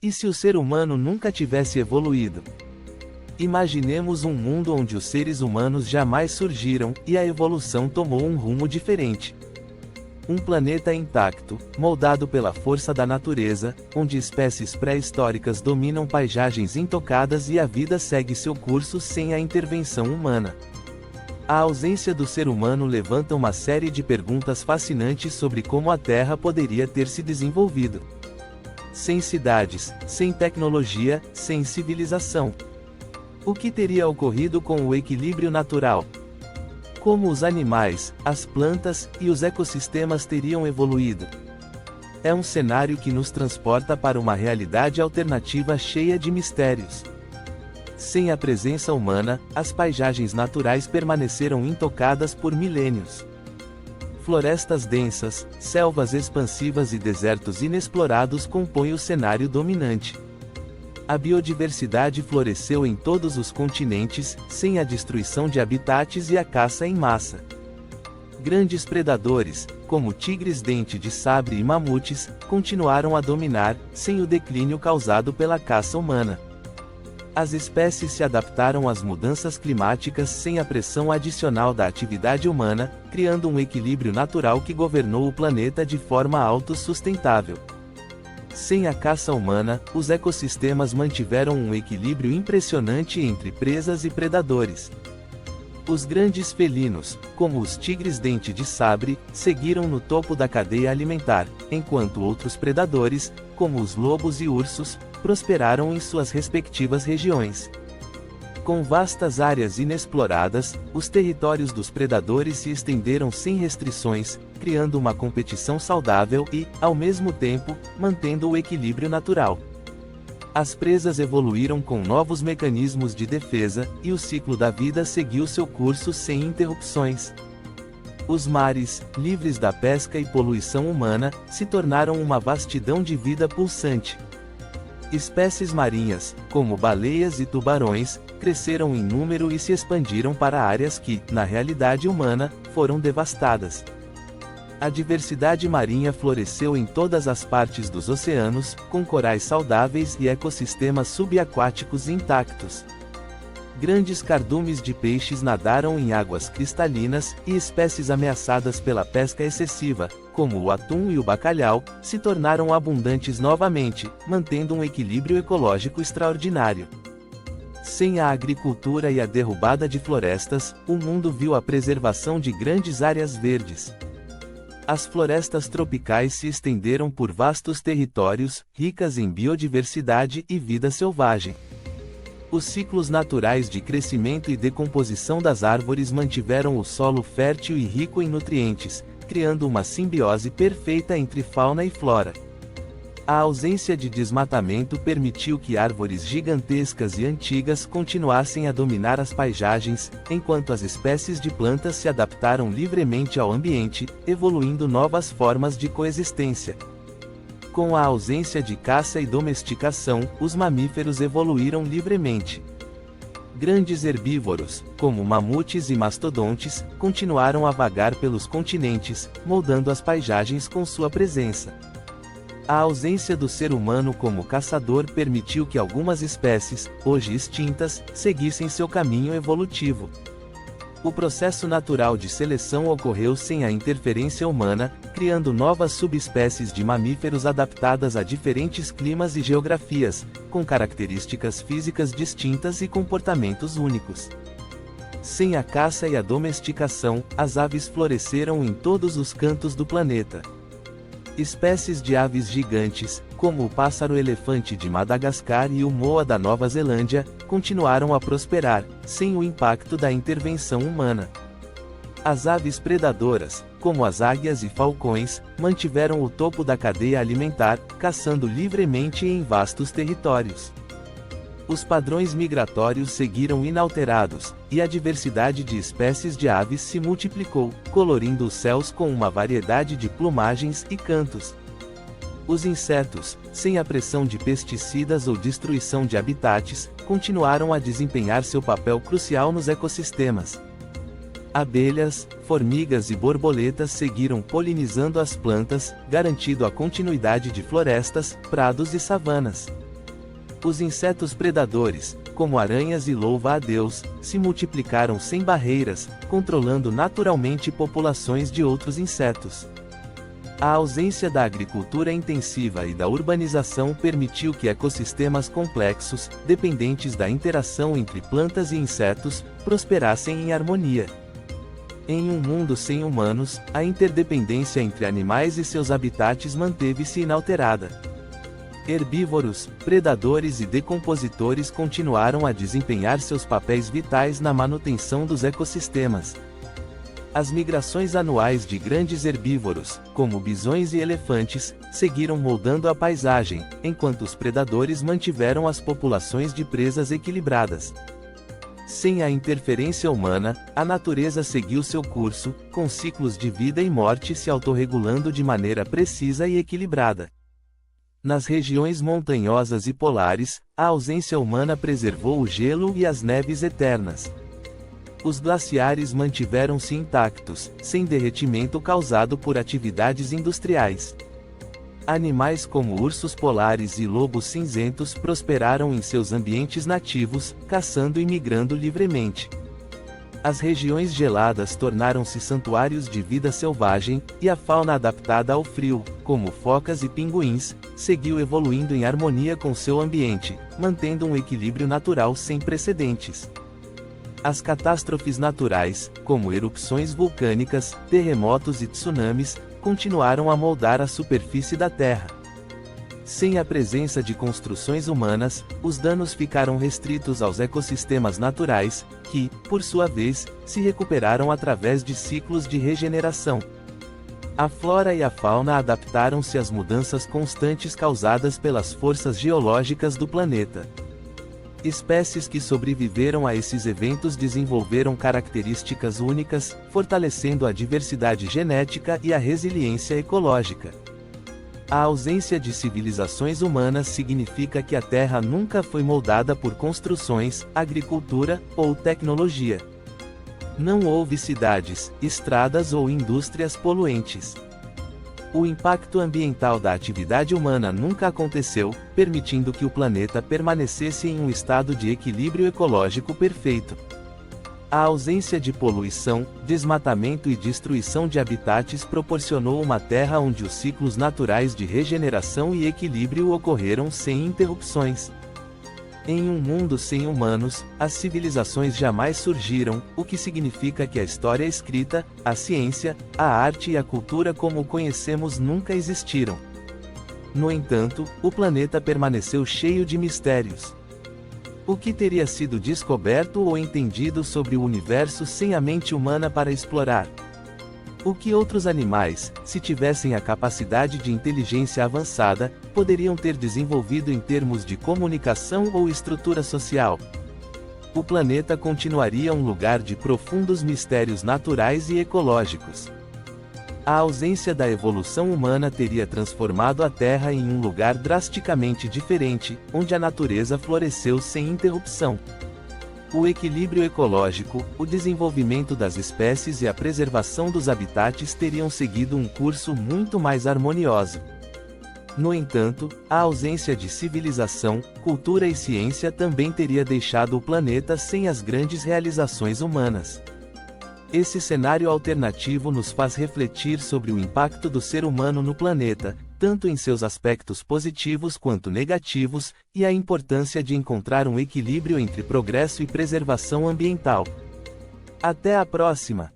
E se o ser humano nunca tivesse evoluído? Imaginemos um mundo onde os seres humanos jamais surgiram, e a evolução tomou um rumo diferente. Um planeta intacto, moldado pela força da natureza, onde espécies pré-históricas dominam paisagens intocadas e a vida segue seu curso sem a intervenção humana. A ausência do ser humano levanta uma série de perguntas fascinantes sobre como a Terra poderia ter se desenvolvido. Sem cidades, sem tecnologia, sem civilização. O que teria ocorrido com o equilíbrio natural? Como os animais, as plantas e os ecossistemas teriam evoluído? É um cenário que nos transporta para uma realidade alternativa cheia de mistérios. Sem a presença humana, as paisagens naturais permaneceram intocadas por milênios. Florestas densas, selvas expansivas e desertos inexplorados compõem o cenário dominante. A biodiversidade floresceu em todos os continentes, sem a destruição de habitats e a caça em massa. Grandes predadores, como tigres dente de sabre e mamutes, continuaram a dominar, sem o declínio causado pela caça humana. As espécies se adaptaram às mudanças climáticas sem a pressão adicional da atividade humana, criando um equilíbrio natural que governou o planeta de forma autossustentável. Sem a caça humana, os ecossistemas mantiveram um equilíbrio impressionante entre presas e predadores. Os grandes felinos, como os tigres dente de sabre, seguiram no topo da cadeia alimentar, enquanto outros predadores, como os lobos e ursos, prosperaram em suas respectivas regiões. Com vastas áreas inexploradas, os territórios dos predadores se estenderam sem restrições, criando uma competição saudável e, ao mesmo tempo, mantendo o equilíbrio natural. As presas evoluíram com novos mecanismos de defesa, e o ciclo da vida seguiu seu curso sem interrupções. Os mares, livres da pesca e poluição humana, se tornaram uma vastidão de vida pulsante. Espécies marinhas, como baleias e tubarões, cresceram em número e se expandiram para áreas que, na realidade humana, foram devastadas. A diversidade marinha floresceu em todas as partes dos oceanos, com corais saudáveis e ecossistemas subaquáticos intactos. Grandes cardumes de peixes nadaram em águas cristalinas, e espécies ameaçadas pela pesca excessiva, como o atum e o bacalhau, se tornaram abundantes novamente, mantendo um equilíbrio ecológico extraordinário. Sem a agricultura e a derrubada de florestas, o mundo viu a preservação de grandes áreas verdes. As florestas tropicais se estenderam por vastos territórios, ricas em biodiversidade e vida selvagem. Os ciclos naturais de crescimento e decomposição das árvores mantiveram o solo fértil e rico em nutrientes, criando uma simbiose perfeita entre fauna e flora. A ausência de desmatamento permitiu que árvores gigantescas e antigas continuassem a dominar as paisagens, enquanto as espécies de plantas se adaptaram livremente ao ambiente, evoluindo novas formas de coexistência. Com a ausência de caça e domesticação, os mamíferos evoluíram livremente. Grandes herbívoros, como mamutes e mastodontes, continuaram a vagar pelos continentes, moldando as paisagens com sua presença. A ausência do ser humano como caçador permitiu que algumas espécies, hoje extintas, seguissem seu caminho evolutivo. O processo natural de seleção ocorreu sem a interferência humana, criando novas subespécies de mamíferos adaptadas a diferentes climas e geografias, com características físicas distintas e comportamentos únicos. Sem a caça e a domesticação, as aves floresceram em todos os cantos do planeta. Espécies de aves gigantes, como o pássaro-elefante de Madagascar e o moa da Nova Zelândia, continuaram a prosperar, sem o impacto da intervenção humana. As aves predadoras, como as águias e falcões, mantiveram o topo da cadeia alimentar, caçando livremente em vastos territórios. Os padrões migratórios seguiram inalterados, e a diversidade de espécies de aves se multiplicou, colorindo os céus com uma variedade de plumagens e cantos. Os insetos, sem a pressão de pesticidas ou destruição de habitats, continuaram a desempenhar seu papel crucial nos ecossistemas. Abelhas, formigas e borboletas seguiram polinizando as plantas, garantindo a continuidade de florestas, prados e savanas. Os insetos predadores, como aranhas e louva-a-Deus, se multiplicaram sem barreiras, controlando naturalmente populações de outros insetos. A ausência da agricultura intensiva e da urbanização permitiu que ecossistemas complexos, dependentes da interação entre plantas e insetos, prosperassem em harmonia. Em um mundo sem humanos, a interdependência entre animais e seus habitats manteve-se inalterada. Herbívoros, predadores e decompositores continuaram a desempenhar seus papéis vitais na manutenção dos ecossistemas. As migrações anuais de grandes herbívoros, como bisões e elefantes, seguiram moldando a paisagem, enquanto os predadores mantiveram as populações de presas equilibradas. Sem a interferência humana, a natureza seguiu seu curso, com ciclos de vida e morte se autorregulando de maneira precisa e equilibrada. Nas regiões montanhosas e polares, a ausência humana preservou o gelo e as neves eternas. Os glaciares mantiveram-se intactos, sem derretimento causado por atividades industriais. Animais como ursos polares e lobos cinzentos prosperaram em seus ambientes nativos, caçando e migrando livremente. As regiões geladas tornaram-se santuários de vida selvagem, e a fauna adaptada ao frio, como focas e pinguins, seguiu evoluindo em harmonia com seu ambiente, mantendo um equilíbrio natural sem precedentes. As catástrofes naturais, como erupções vulcânicas, terremotos e tsunamis, continuaram a moldar a superfície da Terra. Sem a presença de construções humanas, os danos ficaram restritos aos ecossistemas naturais, que, por sua vez, se recuperaram através de ciclos de regeneração. A flora e a fauna adaptaram-se às mudanças constantes causadas pelas forças geológicas do planeta. Espécies que sobreviveram a esses eventos desenvolveram características únicas, fortalecendo a diversidade genética e a resiliência ecológica. A ausência de civilizações humanas significa que a Terra nunca foi moldada por construções, agricultura ou tecnologia. Não houve cidades, estradas ou indústrias poluentes. O impacto ambiental da atividade humana nunca aconteceu, permitindo que o planeta permanecesse em um estado de equilíbrio ecológico perfeito. A ausência de poluição, desmatamento e destruição de habitats proporcionou uma Terra onde os ciclos naturais de regeneração e equilíbrio ocorreram sem interrupções. Em um mundo sem humanos, as civilizações jamais surgiram, o que significa que a história escrita, a ciência, a arte e a cultura como o conhecemos nunca existiram. No entanto, o planeta permaneceu cheio de mistérios. O que teria sido descoberto ou entendido sobre o universo sem a mente humana para explorar? O que outros animais, se tivessem a capacidade de inteligência avançada, poderiam ter desenvolvido em termos de comunicação ou estrutura social? O planeta continuaria um lugar de profundos mistérios naturais e ecológicos. A ausência da evolução humana teria transformado a Terra em um lugar drasticamente diferente, onde a natureza floresceu sem interrupção. O equilíbrio ecológico, o desenvolvimento das espécies e a preservação dos habitats teriam seguido um curso muito mais harmonioso. No entanto, a ausência de civilização, cultura e ciência também teria deixado o planeta sem as grandes realizações humanas. Esse cenário alternativo nos faz refletir sobre o impacto do ser humano no planeta, tanto em seus aspectos positivos quanto negativos, e a importância de encontrar um equilíbrio entre progresso e preservação ambiental. Até a próxima!